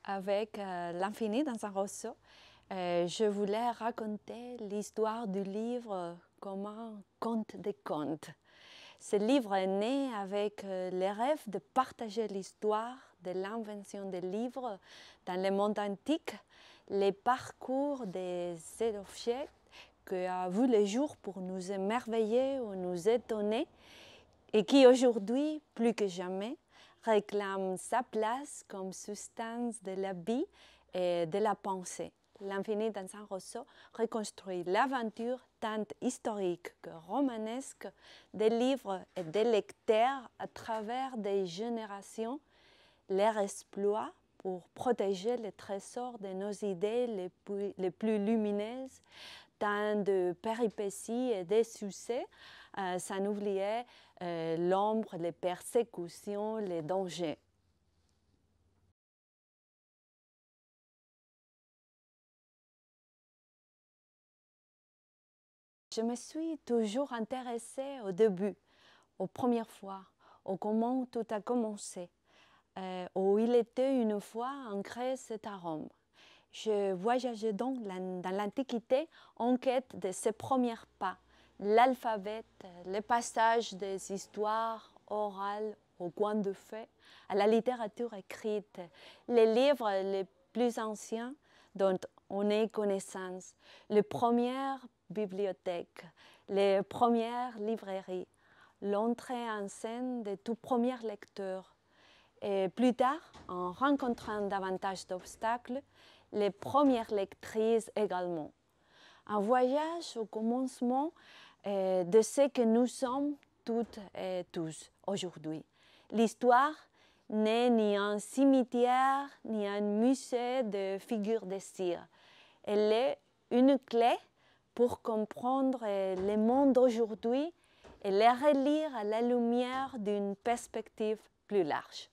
Avec L'infini dans un roseau, je voulais raconter l'histoire du livre comme un conte des contes. Ce livre est né avec le rêve de partager l'histoire de l'invention des livres dans le monde antique, les parcours des objets qui a vu le jour pour nous émerveiller ou nous étonner et qui aujourd'hui, plus que jamais, réclame sa place comme substance de la vie et de la pensée. L'infini dans un roseau reconstruit l'aventure tant historique que romanesque des livres et des lecteurs à travers des générations, leur exploit pour protéger les trésors de nos idées les plus lumineuses, tant de péripéties et de succès, sans oublier l'ombre, les persécutions, les dangers. Je me suis toujours intéressée au début, aux premières fois, au comment tout a commencé, où il était une fois ancré cet arôme. Je voyageais donc dans l'Antiquité en quête de ses premiers pas, l'alphabet, le passage des histoires orales au coin de feu, à la littérature écrite, les livres les plus anciens dont on ait connaissance, les premières bibliothèques, les premières librairies, l'entrée en scène des tout premiers lecteurs. Et plus tard, en rencontrant davantage d'obstacles, les premières lectrices également. Un voyage au commencement de ce que nous sommes toutes et tous aujourd'hui. L'histoire n'est ni un cimetière ni un musée de figures de cire. Elle est une clé pour comprendre le monde d'aujourd'hui et les relire à la lumière d'une perspective plus large.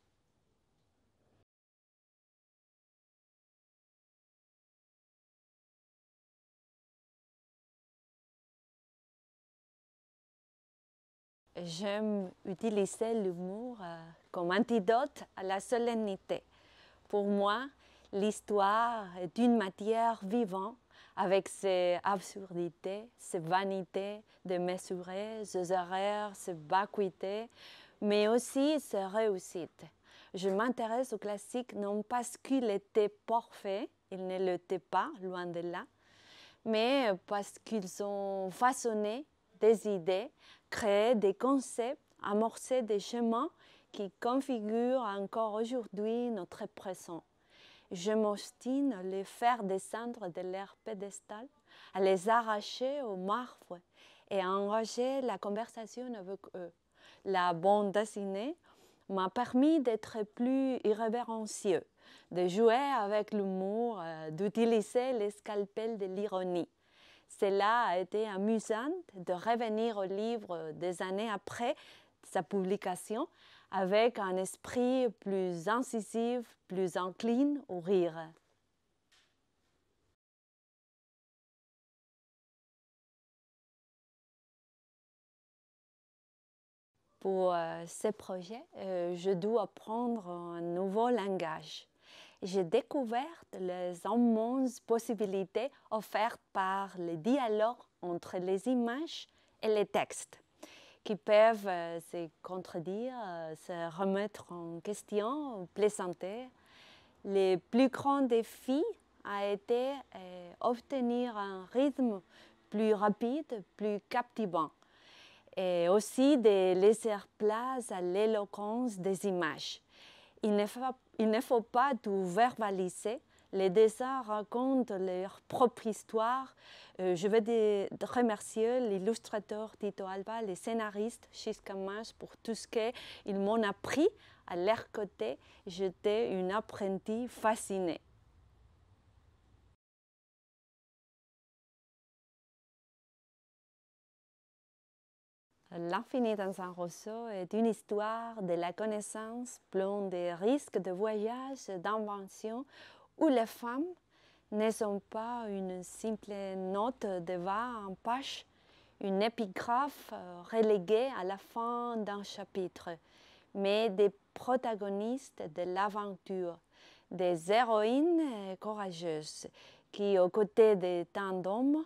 J'aime utiliser l'humour comme antidote à la solennité. Pour moi, l'histoire est une matière vivante avec ses absurdités, ses vanités démesurées, ses erreurs, ses vacuités, mais aussi ses réussites. Je m'intéresse aux classiques non parce qu'ils étaient parfaits, ils ne l'étaient pas, loin de là, mais parce qu'ils ont façonné des idées, créé des concepts, amorcé des chemins qui configurent encore aujourd'hui notre présent. Je m'obstine à les faire descendre de leur pédestal, à les arracher au marbre et à enrager la conversation avec eux. La bande dessinée m'a permis d'être plus irrévérencieux, de jouer avec l'humour, d'utiliser les scalpels de l'ironie. Cela a été amusant de revenir au livre des années après sa publication avec un esprit plus incisif, plus incline au rire. Pour ce projet, je dois apprendre un nouveau langage. J'ai découvert les immenses possibilités offertes par le dialogue entre les images et les textes, qui peuvent se contredire, se remettre en question, plaisanter. Le plus grand défi a été obtenir un rythme plus rapide, plus captivant et aussi de laisser place à l'éloquence des images. Il ne faut pas tout verbaliser. Les dessins racontent leur propre histoire. Je veux remercier l'illustrateur Tito Alba, les scénaristes Chiska Mas pour tout ce qu'ils m'ont appris. À leur côté, j'étais une apprentie fascinée. L'infini dans un roseau est une histoire de la connaissance pleine de risques de voyage, d'invention, où les femmes ne sont pas une simple note de bas en page, une épigraphe reléguée à la fin d'un chapitre, mais des protagonistes de l'aventure, des héroïnes courageuses qui, aux côtés de tant d'hommes,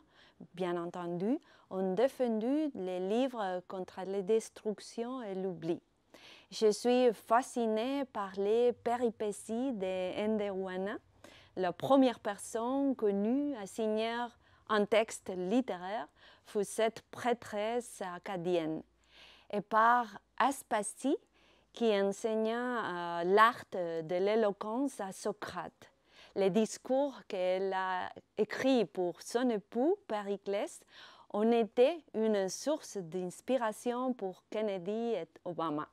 bien entendu, ont défendu les livres contre la destruction et l'oubli. Je suis fascinée par les péripéties de Ndewana, la première personne connue à signer un texte littéraire fut cette prêtresse acadienne, et par Aspasie, qui enseigna l'art de l'éloquence à Socrate. Les discours qu'elle a écrits pour son époux, Périclès, ont été une source d'inspiration pour Kennedy et Obama.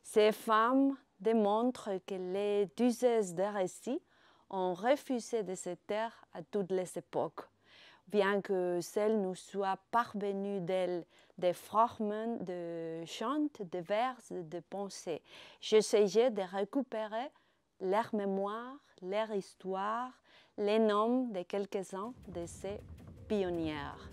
Ces femmes démontrent que les useuses de récits ont refusé de se taire à toutes les époques, bien que celles nous soient parvenues d'elles des fragments de chants, de vers, de pensées. J'essayais de récupérer leur mémoire, leur histoire, les noms de quelques-uns de ces pionnières.